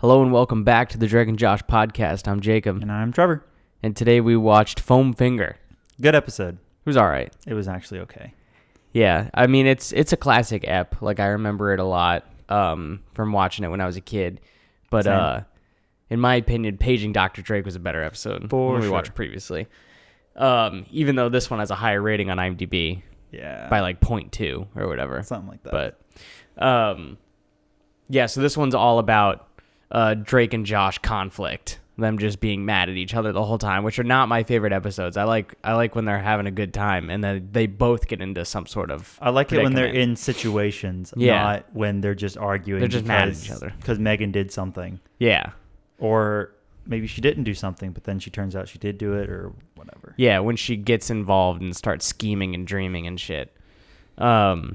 Hello and welcome back to the Drake and Josh podcast. I'm Jacob. And I'm Trevor. And today we watched Foam Finger. Good episode. It was all right. It was actually okay. Yeah, I mean, it's a classic ep. Like, I remember it a lot from watching it when I was a kid. But in my opinion, Paging Dr. Drake was a better episode than we watched previously. Even though this one has a higher rating on IMDb. Yeah. By like 0.2 or whatever. Something like that. But, yeah, so this one's all about Drake and Josh conflict. Them just being mad at each other the whole time, which are not my favorite episodes. I like when they're having a good time and then they both get into some sort of I like predicament. it when they're in situations, not when they're just arguing. They're just mad at each other. Because Megan did something. Yeah. Or maybe she didn't do something, but then she turns out she did do it or whatever. Yeah, when she gets involved and starts scheming and dreaming and shit. So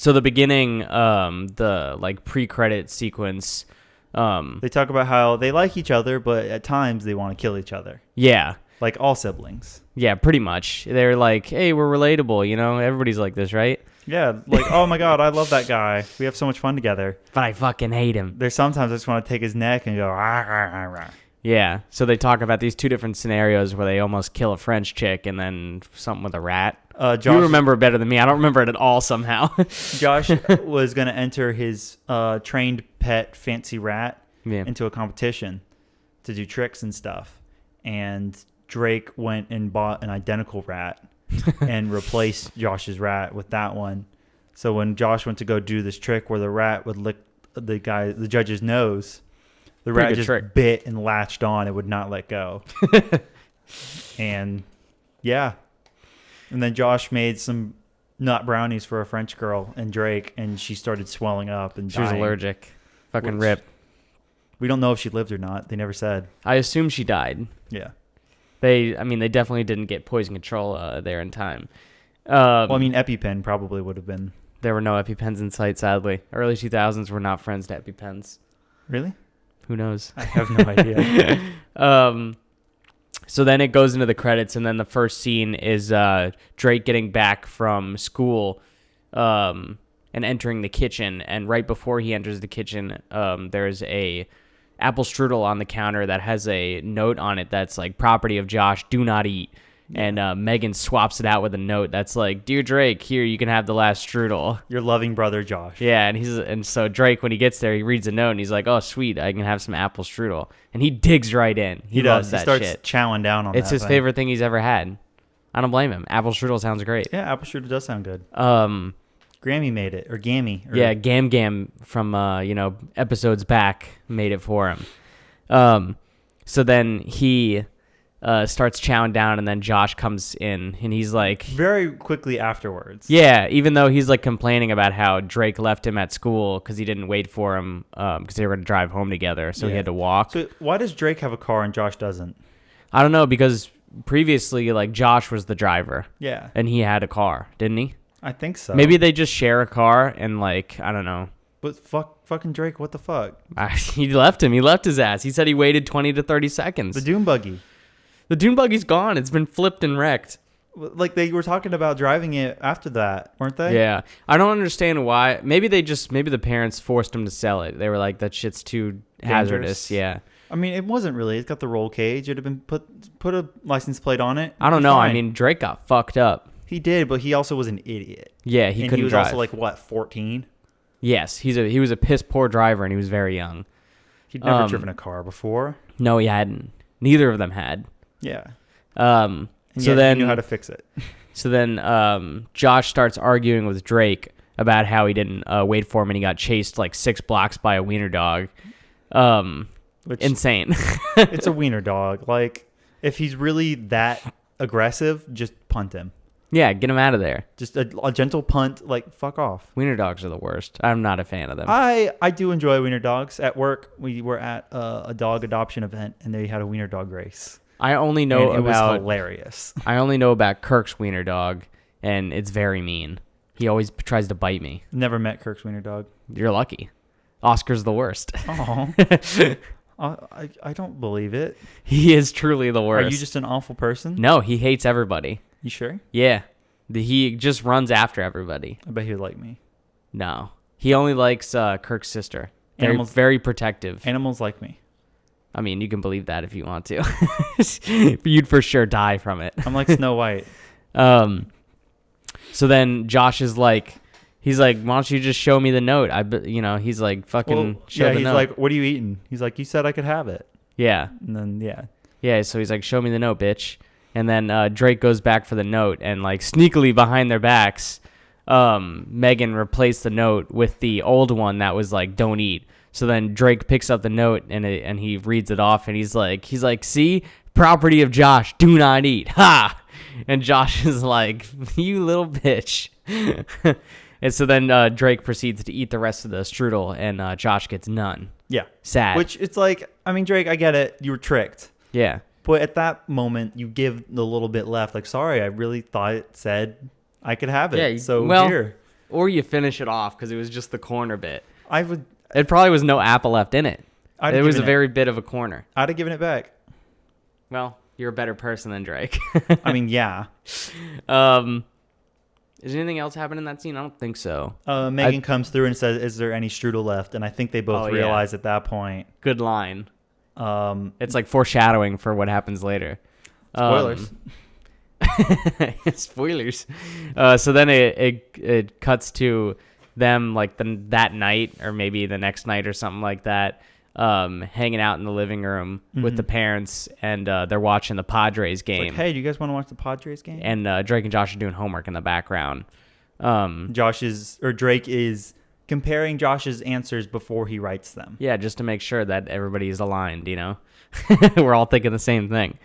the beginning, the like pre-credit sequence. They talk about how they like each other, but at times they want to kill each other. Yeah. Like all siblings. Yeah, pretty much. They're like, hey, we're relatable, you know? Everybody's like this, right? Yeah, like, oh my God, I love that guy. We have so much fun together. But I fucking hate him. There's sometimes I just want to take his neck and go, rah, rah, rah, rah. Yeah, so they talk about these two different scenarios where they almost kill a French chick and then something with a rat. Josh, you remember it better than me. I don't remember it at all somehow. Josh was going to enter his trained pet fancy rat into a competition to do tricks and stuff. And Drake went and bought an identical rat and replaced Josh's rat with that one. So when Josh went to go do this trick where the rat would lick the judge's nose, the rat just bit and latched on. It would not let go. And yeah. And then Josh made some nut brownies for a French girl and Drake, and she started swelling up and dying. She was allergic. Fucking rip. We don't know if she lived or not. They never said. I assume she died. Yeah. They definitely didn't get poison control there in time. Well, I mean, EpiPen probably would have been. There were no EpiPens in sight, sadly. Early 2000s were not friends to EpiPens. Really? Who knows? I have no idea. So then it goes into the credits, and then the first scene is Drake getting back from school and entering the kitchen. And right before he enters the kitchen, there's a apple strudel on the counter that has a note on it that's like, property of Josh, do not eat. And Megan swaps it out with a note that's like, dear Drake, here, you can have the last strudel. Your loving brother, Josh. Yeah, and so Drake, when he gets there, he reads a note, and he's like, oh, sweet, I can have some apple strudel. And he digs right in. He loves that shit. He starts chowing down on that. It's his favorite thing he's ever had. I don't blame him. Apple strudel sounds great. Yeah, apple strudel does sound good. Grammy made it, or Gammy. Yeah, Gam from, episodes back made it for him. So then he starts chowing down, and then Josh comes in, and he's like... Very quickly afterwards. Yeah, even though he's like complaining about how Drake left him at school because he didn't wait for him because they were going to drive home together, so he had to walk. So why does Drake have a car and Josh doesn't? I don't know, because previously, like, Josh was the driver. Yeah. And he had a car, didn't he? I think so. Maybe they just share a car, and like, I don't know. But fucking Drake, what the fuck? He left him. He left his ass. He said he waited 20 to 30 seconds. The Dune buggy. The dune buggy's gone. It's been flipped and wrecked. Like, they were talking about driving it after that, weren't they? Yeah. I don't understand why. Maybe the parents forced him to sell it. They were like, that shit's too hazardous. Yeah. I mean, it wasn't really. It's got the roll cage. It'd have been put a license plate on it. I don't know. Fine. I mean, Drake got fucked up. He did, but he also was an idiot. Yeah, he couldn't drive. He was also like, what, 14? Yes. He was a piss poor driver, and he was very young. He'd never driven a car before. No, he hadn't. Neither of them had. Yeah. So then he knew how to fix it. So then Josh starts arguing with Drake about how he didn't wait for him and he got chased like 6 blocks by a wiener dog. Insane. It's a wiener dog. Like, if he's really that aggressive, just punt him. Yeah, get him out of there. Just a gentle punt, like, fuck off. Wiener dogs are the worst. I'm not a fan of them. I do enjoy wiener dogs. At work, we were at a dog adoption event, and they had a wiener dog race. I only know it was hilarious. I only know about Kirk's wiener dog, and it's very mean. He always tries to bite me. Never met Kirk's wiener dog. You're lucky. Oscar's the worst. Oh, I don't believe it. He is truly the worst. Are you just an awful person? No, he hates everybody. You sure? Yeah. He just runs after everybody. I bet he would like me. No. He only likes Kirk's sister. Very protective. Animals like me. I mean, you can believe that if you want to. You'd for sure die from it. I'm like Snow White. So then Josh is like, he's like, why don't you just show me the note? He's like, fucking show the note. He's like, what are you eating? He's like, you said I could have it. Yeah. And then, yeah. Yeah, so he's like, show me the note, bitch. And then Drake goes back for the note, and like sneakily behind their backs, Megan replaced the note with the old one that was like, don't eat. So then Drake picks up the note and he reads it off, and he's like, see, property of Josh, do not eat. Ha! And Josh is like, you little bitch. And so then Drake proceeds to eat the rest of the strudel, and Josh gets none. Yeah. Sad. Which it's like, I mean, Drake, I get it. You were tricked. Yeah. But at that moment, you give the little bit left. Like, sorry, I really thought it said I could have it. Yeah, so here. Or you finish it off because it was just the corner bit. It probably was no apple left in it. It was a very bit of a corner. I'd have given it back. Well, you're a better person than Drake. I mean, yeah. Is anything else happening in that scene? I don't think so. Megan comes through and says, is there any strudel left? And I think they both realize at that point. Good line. It's like foreshadowing for what happens later. Spoilers. Spoilers. So then it cuts to them like that night, or maybe the next night or something like that, hanging out in the living room with the parents, and they're watching the Padres game. It's like, hey, do you guys want to watch the Padres game? And Drake and Josh are doing homework in the background. Drake is comparing Josh's answers before he writes them. Yeah, just to make sure that everybody is aligned, We're all thinking the same thing.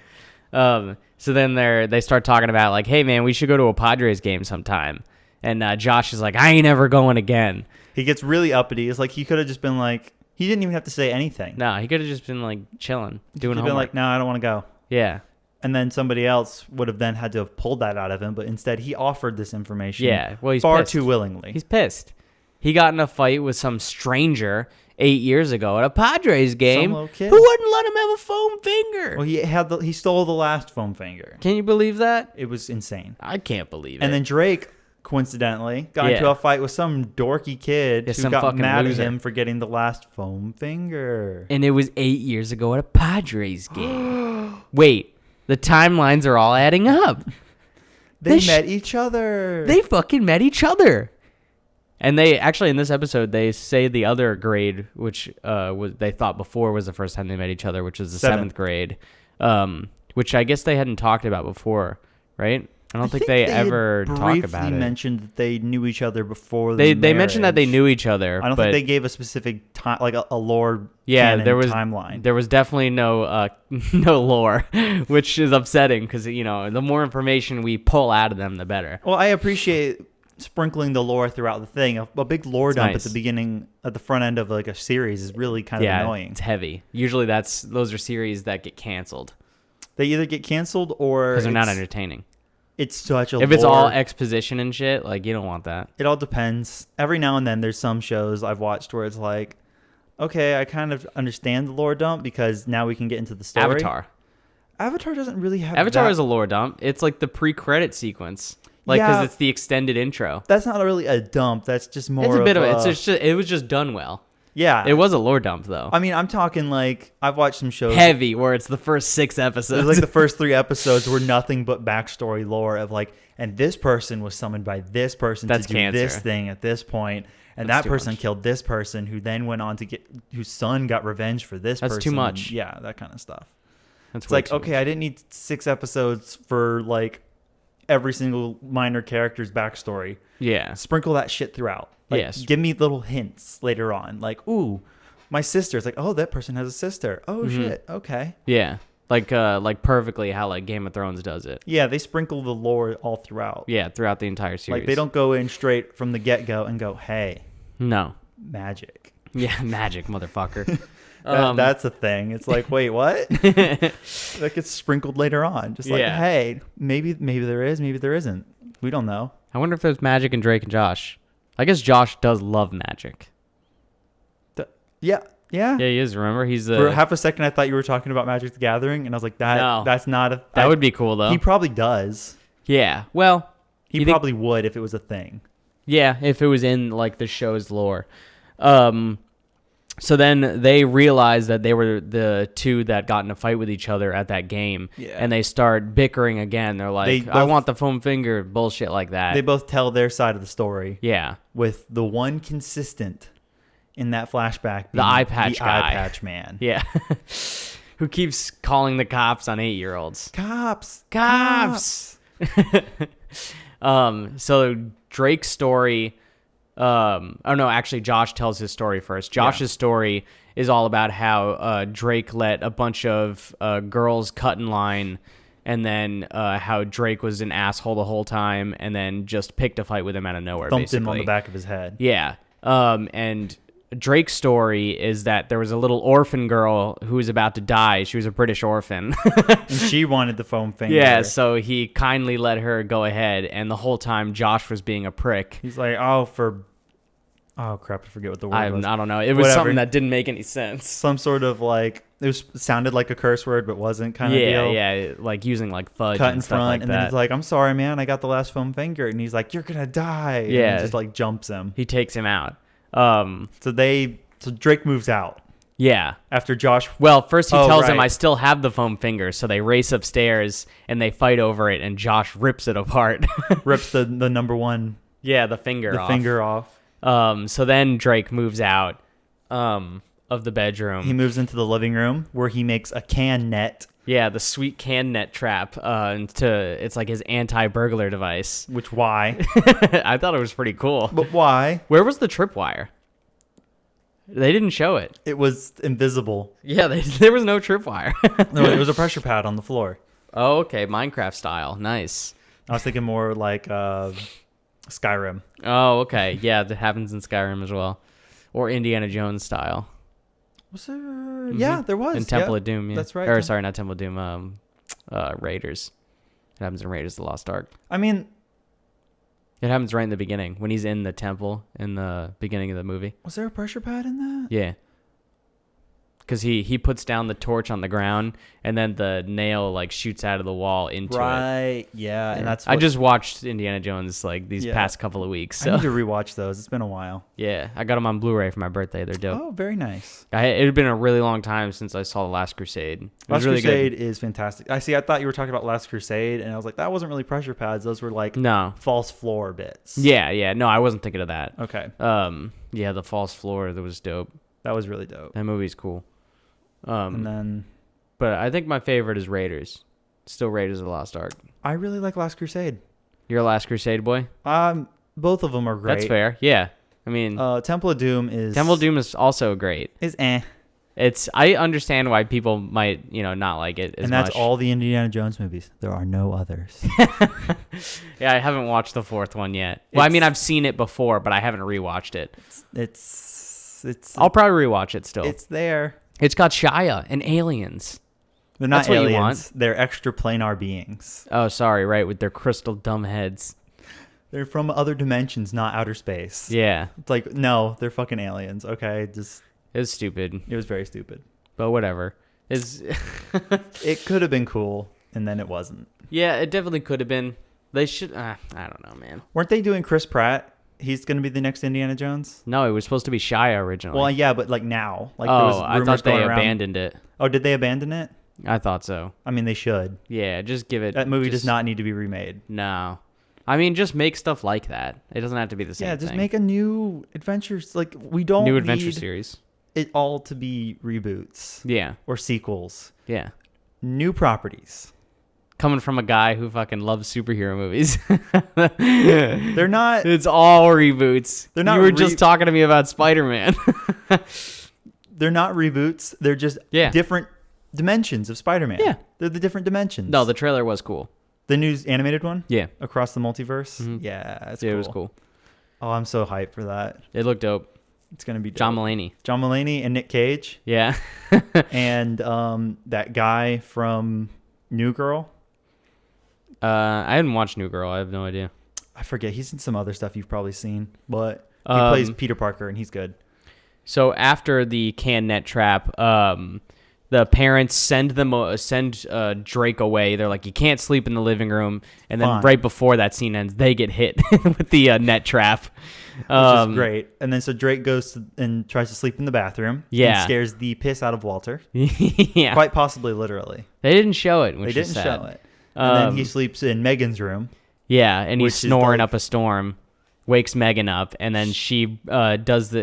So then they start talking about like, hey man, we should go to a Padres game sometime. And Josh is like, I ain't ever going again. He gets really uppity. It's like he could have just been like, he didn't even have to say anything. No, he could have just been like chilling, doing homework. Been like, no, I don't want to go. Yeah. And then somebody else would have then had to have pulled that out of him, but instead he offered this information. Yeah, well, he's far pissed. Too willingly. He's pissed. He got in a fight with some stranger 8 years ago at a Padres game who wouldn't let him have a foam finger. Well, he stole the last foam finger. Can you believe that? It was insane. I can't believe it. And then Drake, coincidentally, got into a fight with some dorky kid who got mad at him for getting the last foam finger. And it was 8 years ago at a Padres game. Wait, the timelines are all adding up. They met each other. They fucking met each other. And they actually, in this episode, they say the other grade, which they thought before was the first time they met each other, which was the seventh grade, which I guess they hadn't talked about before, right? I don't think they ever talk about it. They mentioned that they knew each other before they mentioned that they knew each other. I don't think they gave a specific time, like a lore timeline. There was definitely no lore, which is upsetting because, the more information we pull out of them, the better. Well, I appreciate sprinkling the lore throughout the thing. A big lore dump nice. At the beginning, at the front end of like a series is really kind of annoying. It's heavy. Usually those are series that get canceled. They either get canceled or because they're not entertaining. It's such a if it's all exposition and shit, like you don't want that. It all depends. Every now and then there's some shows I've watched where it's like, okay, I kind of understand the lore dump because now we can get into the story. Avatar doesn't really have Avatar is a lore dump. It's like the pre-credit sequence. Like, because it's the extended intro. That's not really a dump. That's just more. It's a bit of it. It was just done well. Yeah, it was a lore dump though. I mean, I'm talking like I've watched some shows heavy where it's the first 6 episodes. Like the first 3 episodes were nothing but backstory lore of like, and this person was summoned by this person to do this thing at this point, and that person killed this person who then went on to get whose son got revenge for this person. That's too much. Yeah, that kind of stuff. It's like okay, I didn't need 6 episodes for like every single minor character's backstory. Yeah. Sprinkle that shit throughout. Like, yes. Give me little hints later on. Like, ooh, my sister. It's like, oh, that person has a sister. Oh, shit. Okay. Yeah. Like perfectly how like Game of Thrones does it. Yeah, they sprinkle the lore all throughout. Yeah, throughout the entire series. Like, they don't go in straight from the get-go and go, hey. No. Magic. Yeah, magic, motherfucker. That's a thing. It's like, wait, what? That gets sprinkled later on. Just like, hey, maybe there is, maybe there isn't. We don't know. I wonder if there's magic in Drake and Josh. I guess Josh does love magic. Yeah, he is. Remember, he's for half a second I thought you were talking about Magic the Gathering, and I was like, that's not a. That would be cool though. He probably does. Yeah. Well, he probably would if it was a thing. Yeah, if it was in like the show's lore. So then they realize that they were the two that got in a fight with each other at that game. Yeah. And they start bickering again. They're like, I want the foam finger, bullshit like that. They both tell their side of the story. Yeah. With the one consistent in that flashback being the eye patch guy. Eye patch man. Yeah. Who keeps calling the cops on 8-year-olds. Cops. So Drake's story... actually Josh tells his story first. Josh's story is all about how Drake let a bunch of girls cut in line, and then how Drake was an asshole the whole time, and then just picked a fight with him out of nowhere. Thumped basically him on the back of his head. Yeah. And Drake's story is that there was a little orphan girl who was about to die. She was a British orphan. And she wanted the foam finger. Yeah, so he kindly let her go ahead, and the whole time Josh was being a prick. He's like, oh crap, I forget what the word was. I don't know. It was something that didn't make any sense. Some sort of like, it sounded like a curse word, but wasn't kind of deal. Yeah, like using like fudge cut and in stuff front, like and that. then he's like, I'm sorry, man, I got the last foam finger. And he's like, you're going to die. Yeah. And he just like jumps him. He takes him out. So Drake moves out. Yeah. After Josh. Well, first he tells him, right. I still have the foam finger. So they race upstairs and they fight over it, and Josh rips it apart. Rips the number one. Yeah, the finger off. So then Drake moves out of the bedroom. He moves into the living room where he makes a can net. Yeah, the sweet can net trap. It's like his anti-burglar device. Which, why? I thought it was pretty cool. But why? Where was the tripwire? They didn't show it. It was invisible. Yeah, there was no tripwire. No, it was a pressure pad on the floor. Oh, okay. Minecraft style. Nice. I was thinking more like Skyrim. Oh, okay. Yeah, that happens in Skyrim as well. Or Indiana Jones style. Was there? Mm-hmm. Yeah, there was. In Temple of Doom, yeah. That's right. Or, sorry, not Temple of Doom. Raiders. It happens in Raiders of the Lost Ark. I mean... It happens right in the beginning, when he's in the temple in the beginning of the movie. Was there a pressure pad in that? Yeah. Because he puts down the torch on the ground, and then the nail like shoots out of the wall into it. Right, yeah. And that's I just watched Indiana Jones like these past couple of weeks. So. I need to rewatch those. It's been a while. Yeah, I got them on Blu-ray for my birthday. They're dope. Oh, very nice. It had been a really long time since I saw The Last Crusade. It Last was really Crusade good. is fantastic. I thought you were talking about Last Crusade, and I was like, that wasn't really pressure pads. Those were like false floor bits. Yeah. No, I wasn't thinking of that. Okay. Yeah, the false floor, that was dope. That was really dope. That movie's cool. And then... But I think my favorite is Raiders. Still Raiders of the Lost Ark. I really like Last Crusade. You're a Last Crusade boy? Both of them are great. That's fair. Yeah. I mean... Temple of Doom is... Temple of Doom is also great. I understand why people might, not like it as much. And that's all the Indiana Jones movies. There are no others. Yeah, I haven't watched the fourth one yet. Well, I mean, I've seen it before, but I haven't rewatched it. I'll probably rewatch it still. It's there. It's got Shia and aliens. They're not That's what aliens. you want. They're extraplanar beings. Oh, sorry, right, with their crystal dumb heads. They're from other dimensions, not outer space. Yeah. It's like, no, they're fucking aliens. Okay, It was stupid. It was very stupid. But whatever. It could have been cool, and then it wasn't. Yeah, it definitely could have been. They should... I don't know, man. Weren't they doing Chris Pratt? He's going to be the next Indiana Jones? No, it was supposed to be Shia originally. Well, yeah, but like now. Like, there was I thought they abandoned it. Oh, did they abandon it? I thought so. I mean, they should. Yeah, just give it... That movie does not need to be remade. No. I mean, just make stuff like that. It doesn't have to be the same thing. Yeah, just make a new adventure. Like, we don't New adventure need series. It all to be reboots. Yeah. Or sequels. Yeah. New properties. Coming from a guy who fucking loves superhero movies. They're not... It's all reboots. They're not. You were just talking to me about Spider-Man. They're not reboots. They're just different dimensions of Spider-Man. Yeah. They're the different dimensions. No, the trailer was cool. The new animated one? Yeah. Across the multiverse? Mm-hmm. Yeah, it's cool. It was cool. Oh, I'm so hyped for that. It looked dope. It's going to be dope. John Mulaney. John Mulaney and Nick Cage. Yeah. And that guy from New Girl. I hadn't watched New Girl. I have no idea. I forget. He's in some other stuff you've probably seen. But he plays Peter Parker, and he's good. So after the can net trap, the parents send Drake away. They're like, you can't sleep in the living room. And then right before that scene ends, they get hit with the net trap. Which is great. And then so Drake goes and tries to sleep in the bathroom. Yeah. And scares the piss out of Walter. Yeah. Quite possibly literally. They didn't show it, which They is didn't sad. show it. And then he sleeps in Megan's room. Yeah, and he's snoring up a storm. Wakes Megan up, and then she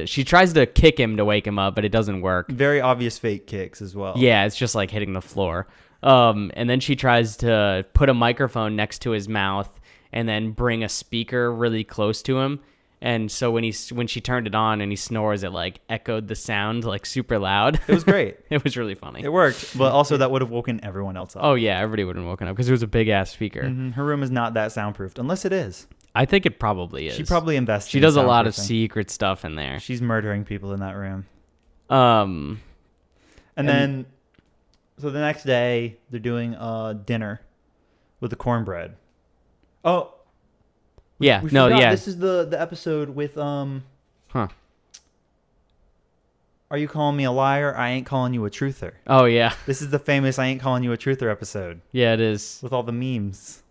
she tries to kick him to wake him up, but it doesn't work. Very obvious fake kicks as well. Yeah, it's just like hitting the floor. And then she tries to put a microphone next to his mouth and then bring a speaker really close to him. And so when she turned it on and he snores, it like echoed the sound like super loud. It was great. It was really funny. It worked, but also that would have woken everyone else up. Oh yeah, everybody would have woken up because it was a big ass speaker. Mm-hmm. Her room is not that soundproofed, unless it is. I think it probably is. She probably invests. She does a lot of secret stuff in there. She's murdering people in that room. And then, so the next day they're doing dinner with the cornbread. Oh, yeah, we no, forgot. yeah. This is the episode with Are you calling me a liar? I ain't calling you a truther. Oh yeah. This is the famous I ain't calling you a truther episode. Yeah, it is. With all the memes.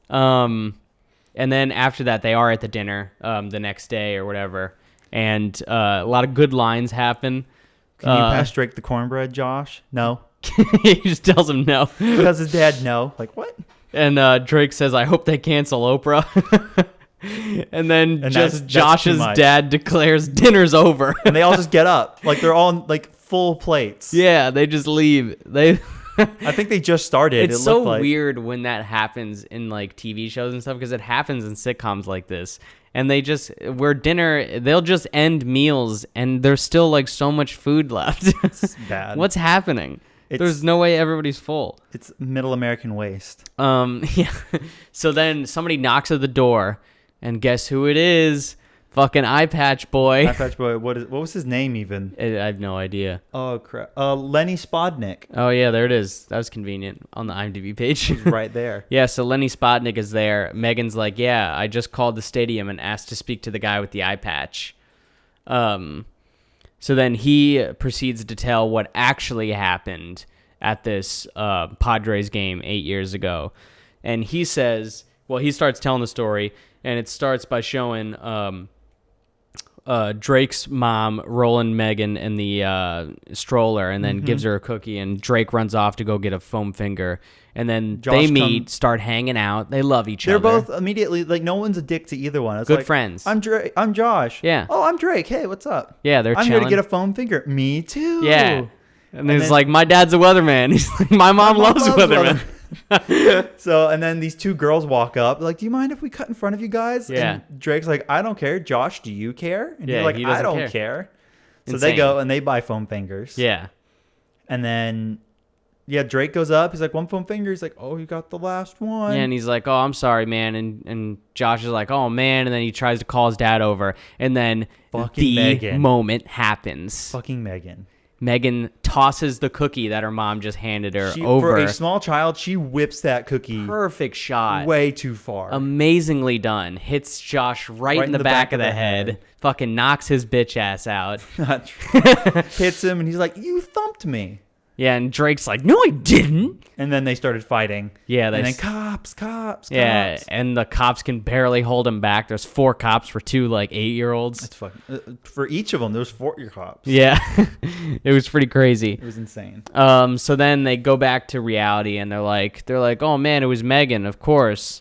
And then after that, they are at the dinner the next day or whatever, and a lot of good lines happen. Can you pass Drake the cornbread, Josh? No. He just tells him no. Because his dad no. Like, what? And Drake says, I hope they cancel Oprah. And then Josh's dad declares dinner's over. And they all just get up. Like, they're all like full plates. Yeah, they just leave. I think they just started. It's so weird when that happens in like TV shows and stuff because it happens in sitcoms like this. And they'll just end meals and there's still like so much food left. It's bad. What's happening? There's no way everybody's full. It's middle American waste. Yeah. So then somebody knocks at the door and guess who it is? Fucking Eye Patch Boy. Eye Patch Boy. What was his name even? I have no idea. Oh crap. Lenny Spodnik. Oh yeah, there it is. That was convenient on the IMDb page. He's right there. Yeah, so Lenny Spodnik is there. Megan's like, yeah, I just called the stadium and asked to speak to the guy with the eye patch. So then he proceeds to tell what actually happened at this Padres game 8 years ago. And he says, he starts telling the story, and it starts by showing Drake's mom rolling Megan in the stroller and then gives her a cookie, and Drake runs off to go get a foam finger, and then they meet, start hanging out. They love each other. They're both immediately like, no one's a dick to either one. It's good like, friends. I'm Drake. I'm Josh. Yeah. Oh, I'm Drake. Hey, what's up? Yeah, I'm here to get a foam finger. Me too. Yeah. And he's like, my dad's a weatherman. He's like, my mom loves weathermen. So, and then these two girls walk up, like, do you mind if we cut in front of you guys? Yeah. And Drake's like, I don't care. Josh, do you care? And you're like, he I doesn't don't care. So Insane. they go and they buy foam fingers. Yeah. And then, Drake goes up. He's like, one foam finger. He's like, oh, you got the last one. Yeah, and he's like, oh, I'm sorry, man. And Josh is like, oh, man. And then he tries to call his dad over. And then the moment happens. Fucking Megan. Megan tosses the cookie that her mom just handed her over. For a small child, she whips that cookie. Perfect shot. Way too far. Amazingly done. Hits Josh right in the back of the head. Fucking knocks his bitch ass out. Not true. Hits him, and he's like, you thumped me. Yeah, and Drake's like, no, I didn't. And then they started fighting. Yeah. And then cops. Yeah, and the cops can barely hold him back. There's 4 cops for 2, 8-year-olds. That's fucking... for each of them, there's 4 cops. Yeah. It was pretty crazy. It was insane. So then they go back to reality, and they're like, oh, man, it was Megan, of course.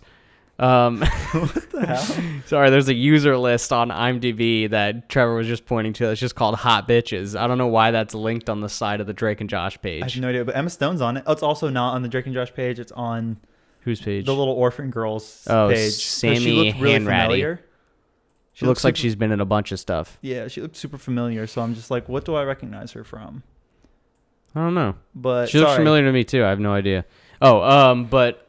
What the hell? Sorry, there's a user list on IMDb that Trevor was just pointing to. It's just called Hot Bitches. I don't know why that's linked on the side of the Drake and Josh page. I have no idea, but Emma Stone's on it. Oh, it's also not on the Drake and Josh page. It's on... Whose page? The little orphan girls page. Oh, Sammy she looked really familiar. She looks like she's been in a bunch of stuff. Yeah, she looks super familiar, so I'm just like, what do I recognize her from? I don't know. But she looks familiar to me, too. I have no idea. But...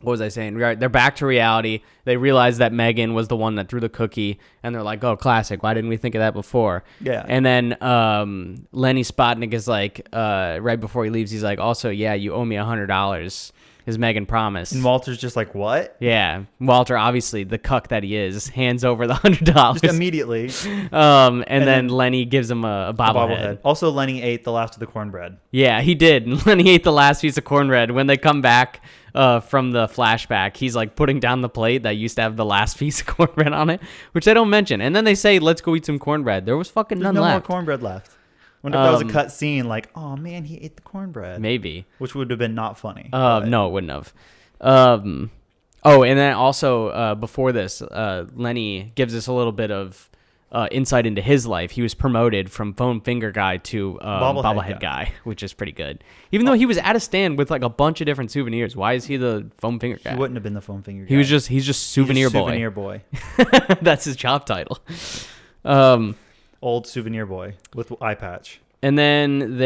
What was I saying? They're back to reality. They realize that Megan was the one that threw the cookie, and they're like, oh, classic. Why didn't we think of that before? Yeah. And then Lenny Spodnik is like, right before he leaves, he's like, also, yeah, you owe me $100. as Megan promised. And Walter's just like, what? Yeah. Walter, obviously, the cuck that he is, hands over the $100. Just immediately. And then Lenny gives him a bobblehead. Also, Lenny ate the last of the cornbread. Yeah, he did. Lenny ate the last piece of cornbread. When they come back from the flashback, he's like putting down the plate that used to have the last piece of cornbread on it, which they don't mention. And then they say, let's go eat some cornbread. There was fucking none no left. More cornbread left. Wonder if that was a cut scene, like, oh man, he ate the cornbread. Maybe. Which would have been not funny. No, it wouldn't have. Oh, and then also before this, Lenny gives us a little bit of insight into his life. He was promoted from foam finger guy to bobblehead guy, which is pretty good. Even though he was at a stand with like a bunch of different souvenirs. Why is he the foam finger guy? He wouldn't have been the foam finger guy. He's just souvenir boy. Souvenir boy. That's his job title. Old souvenir boy with eye patch. And then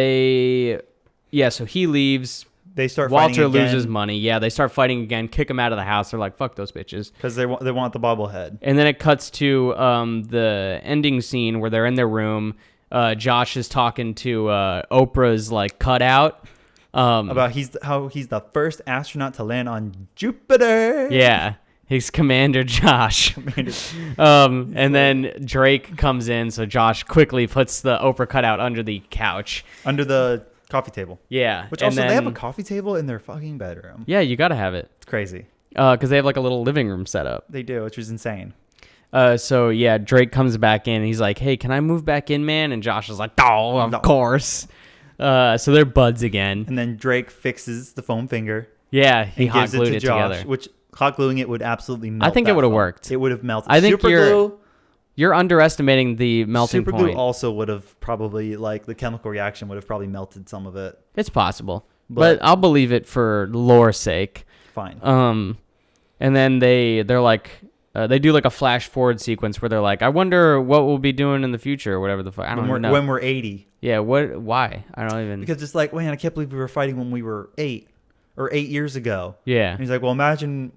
so he leaves. They start Walter fighting again. loses money. Yeah, they start fighting again, kick him out of the house. They're like, fuck those bitches. Because they want the bobblehead. And then it cuts to the ending scene where they're in their room. Josh is talking to Oprah's like cutout. About how he's the first astronaut to land on Jupiter. Yeah. He's Commander Josh. And then Drake comes in, so Josh quickly puts the Oprah cutout under the couch. Under the coffee table. Yeah. Which also, they have a coffee table in their fucking bedroom. Yeah, you gotta have it. It's crazy. Because they have like a little living room set up. They do, which is insane. So yeah, Drake comes back in, and he's like, hey, can I move back in, man? And Josh is like, oh, of course. So they're buds again. And then Drake fixes the foam finger. Yeah, he hot glued it Josh, together. Which hot gluing it would absolutely melt. I think it would have worked. It would have melted. I think Super glue. You're underestimating the melting Super point. glue also would have probably, like, the chemical reaction would have probably melted some of it. It's possible, but I'll believe it for lore's sake. Fine. And then they're like, they do like a flash forward sequence where they're like, I wonder what we'll be doing in the future or whatever the fuck. I don't even know. When we're 80. Yeah. Why? I don't even. Because it's like, man, I can't believe we were fighting when we were 8 or 8 years ago. Yeah. And he's like, well, imagine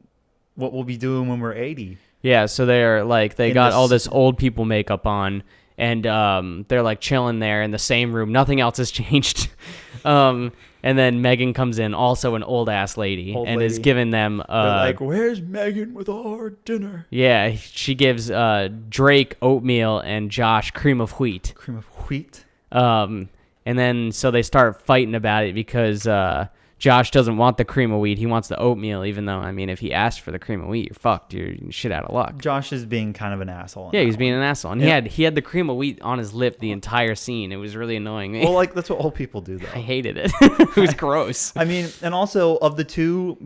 what we'll be doing when we're 80. Yeah. So they're like, they got all this old people makeup on, and they're like chilling there in the same room. Nothing else has changed. And then Megan comes in, also an old ass lady, is giving them. They're like, where's Megan with our dinner? Yeah, she gives Drake oatmeal and Josh cream of wheat. Cream of wheat. And then so they start fighting about it because Josh doesn't want the cream of wheat. He wants the oatmeal, even though, I mean, if he asked for the cream of wheat, you're fucked. You're shit out of luck. Josh is being kind of an asshole. Yeah, he's being an asshole. And he had the cream of wheat on his lip the entire scene. It was really annoying me. Well, like, that's what old people do, though. I hated it. It was gross. I mean, and also, of the two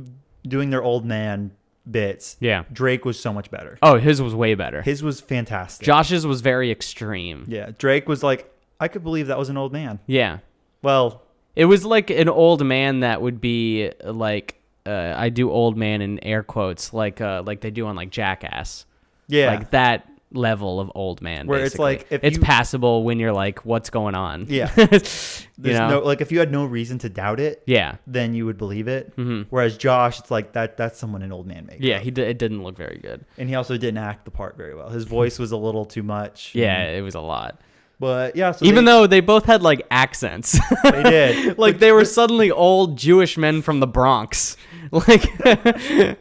doing their old man bits, yeah, Drake was so much better. Oh, his was way better. His was fantastic. Josh's was very extreme. Yeah, Drake was like, I could believe that was an old man. Yeah. Well, it was like an old man that would be like, I do old man in air quotes, like they do on like Jackass. Yeah. Like that level of old man. Where basically. It's like, it's passable when you're like, what's going on? Yeah. There's no, like, if you had no reason to doubt it, yeah, then you would believe it. Mm-hmm. Whereas Josh, it's like that's someone an old man makes. Yeah, it didn't look very good. And he also didn't act the part very well. His voice was a little too much. Yeah, it was a lot. But yeah, so even though they both had like accents, they did. Like they were suddenly old Jewish men from the Bronx. Like I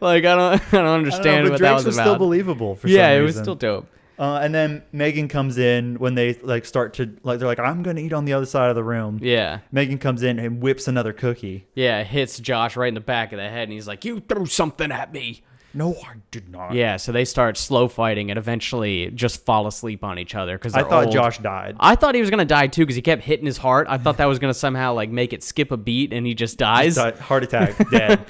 don't understand what that was about. Still believable for some reason. Yeah, it was still dope. And then Megan comes in when they like start to like, they're like, I'm gonna eat on the other side of the room. Yeah. Megan comes in and whips another cookie. Yeah, hits Josh right in the back of the head, and he's like, "You threw something at me." No, I did not. Yeah, so they start slow fighting and eventually just fall asleep on each other because I thought old. Josh died. I thought he was gonna die too because he kept hitting his heart. I thought that was gonna somehow like make it skip a beat and he just dies. Heart attack, dead.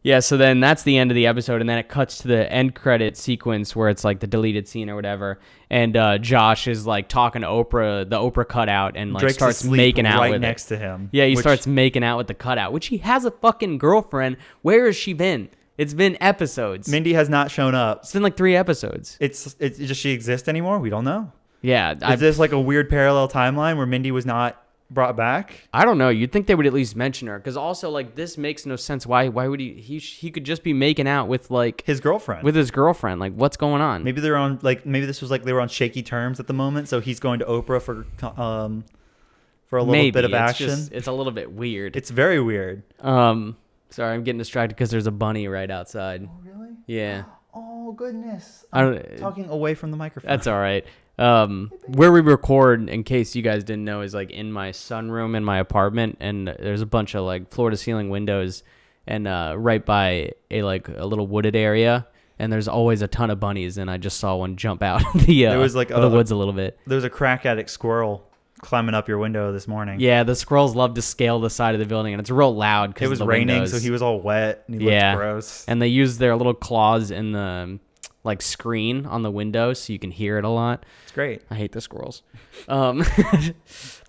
Yeah, so then that's the end of the episode, and then it cuts to the end credit sequence where it's like the deleted scene or whatever, and Josh is like talking to Oprah, the Oprah cutout, and like Drake's starts asleep making out right with next it. to him. Yeah, he starts making out with the cutout, which he has a fucking girlfriend. Where has she been? It's been episodes. Mindy has not shown up. It's been like 3 episodes. It's does she exist anymore? We don't know. Yeah, is this like a weird parallel timeline where Mindy was not brought back? I don't know. You'd think they would at least mention her, because also like this makes no sense. Why would he could just be making out with like his girlfriend? Like what's going on? Maybe they're on maybe this was like they were on shaky terms at the moment, so he's going to Oprah for a little bit of action. It's a little bit weird. It's very weird. Sorry, I'm getting distracted because there's a bunny right outside. Oh, really? Yeah. Oh, goodness. I'm talking away from the microphone. That's all right. Where we record, in case you guys didn't know, is like in my sunroom in my apartment, and there's a bunch of like floor to ceiling windows, and right by a little wooded area, and there's always a ton of bunnies, and I just saw one jump out there was like the woods a little bit. There was a crack addict squirrel climbing up your window this morning. Yeah, the squirrels love to scale the side of the building, and it's real loud because it was raining, so he was all wet and he looked gross. And they use their little claws in the like screen on the window so you can hear it a lot. It's great. I hate the squirrels. The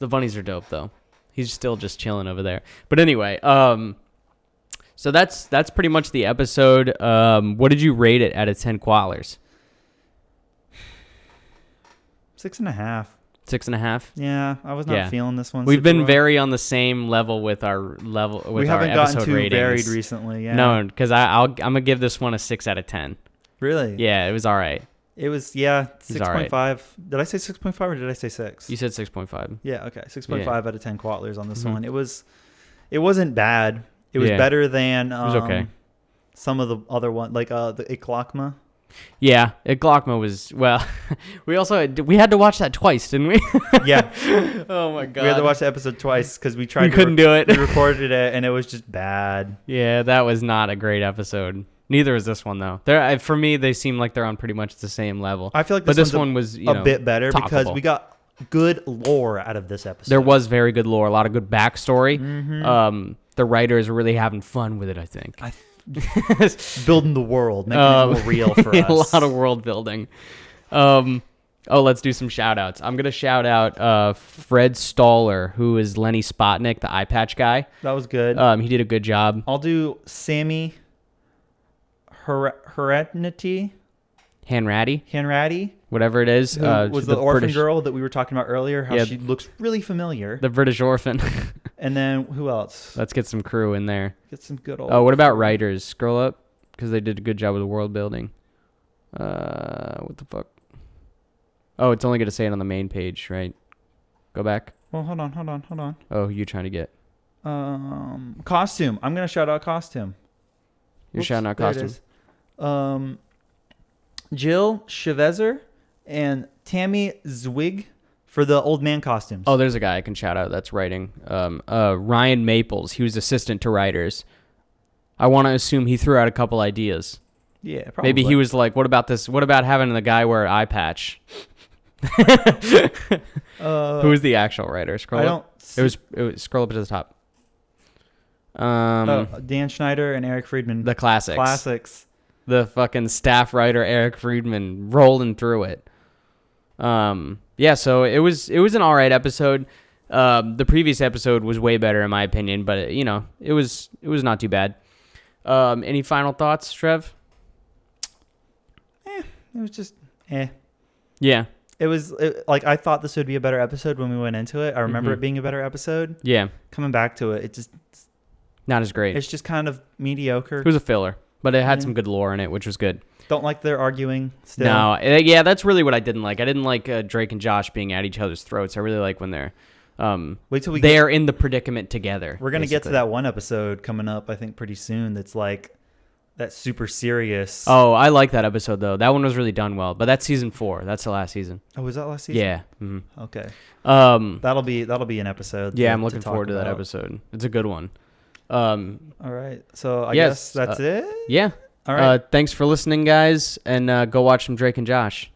bunnies are dope though. He's still just chilling over there. But anyway, so that's pretty much the episode. What did you rate it out of 10 koalas? 6.5. 6.5. Yeah, I was not feeling this one. We've been very on the same level with our we haven't gotten too ratings. Varied recently. Yeah. No, because I'm gonna give this one a 6 out of 10. Really? Yeah, it was all right. It was 6.5. Right. Did I say 6.5 or did I say 6? You said 6.5. Yeah. Okay. 6.5 out of 10 koalas on this one. It wasn't bad. It was better than it was okay. Some of the other one, like the Iklakma. Yeah, Glockma was, well, we had to watch that twice, didn't we? Yeah. Oh my god. We had to watch the episode twice because we couldn't do it. We recorded it and it was just bad. Yeah, that was not a great episode. Neither is this one though. For me, they seem like they're on pretty much the same level. I feel like this one was a bit better because we got good lore out of this episode. There was very good lore, a lot of good backstory. Mm-hmm. The writers were really having fun with it, I think. Building the world, making it more real for us. A lot of world building. Let's do some shout outs. I'm going to shout out Fred Staller, who is Lenny Spotnik, the eye patch guy. That was good. He did a good job. I'll do Sammy Hanratty, whatever it is. Who was the orphan British girl that we were talking about earlier, how she looks really familiar. The British orphan. And then who else? Let's get some crew in there. Get some good old... Oh, what about writers? Scroll up, because they did a good job with the world building. What the fuck? Oh, it's only going to say it on the main page, right? Go back. Well, hold on. Oh, you trying to get... Costume. I'm going to shout out Costume. You're shouting out Costume? Jill Chevezer and Tammy Zwig for the old man costumes. Oh, there's a guy I can shout out that's writing. Ryan Maples. He was assistant to writers. I want to assume he threw out a couple ideas. Yeah, probably. Maybe he was like, what about this? What about having the guy wear an eye patch? Who was the actual writer? Scroll up. It was scroll up to the top. Dan Schneider and Eric Friedman. The classics. The fucking staff writer Eric Friedman rolling through it. Yeah, so it was an all right episode. The previous episode was way better in my opinion, but it was not too bad. Any final thoughts, Trev? It was just Yeah. It was like I thought this would be a better episode when we went into it. I remember it being a better episode. Yeah. Coming back to it, it just not as great. It's just kind of mediocre. It was a filler, but it had some good lore in it, which was good. Don't like their arguing still. No, yeah, that's really what I didn't like. I didn't like Drake and Josh being at each other's throats. I really like when they're wait till they're in the predicament together. We're gonna get to that one episode coming up, I think, pretty soon. That's like that super serious. Oh, I like that episode though. That one was really done well. But that's season 4. That's the last season. Oh, was that last season? Yeah. Mm-hmm. Okay. That'll be an episode. Yeah, I'm looking forward to that episode. It's a good one. All right. So I guess that's it. Yeah. All right. Thanks for listening, guys, and go watch some Drake and Josh.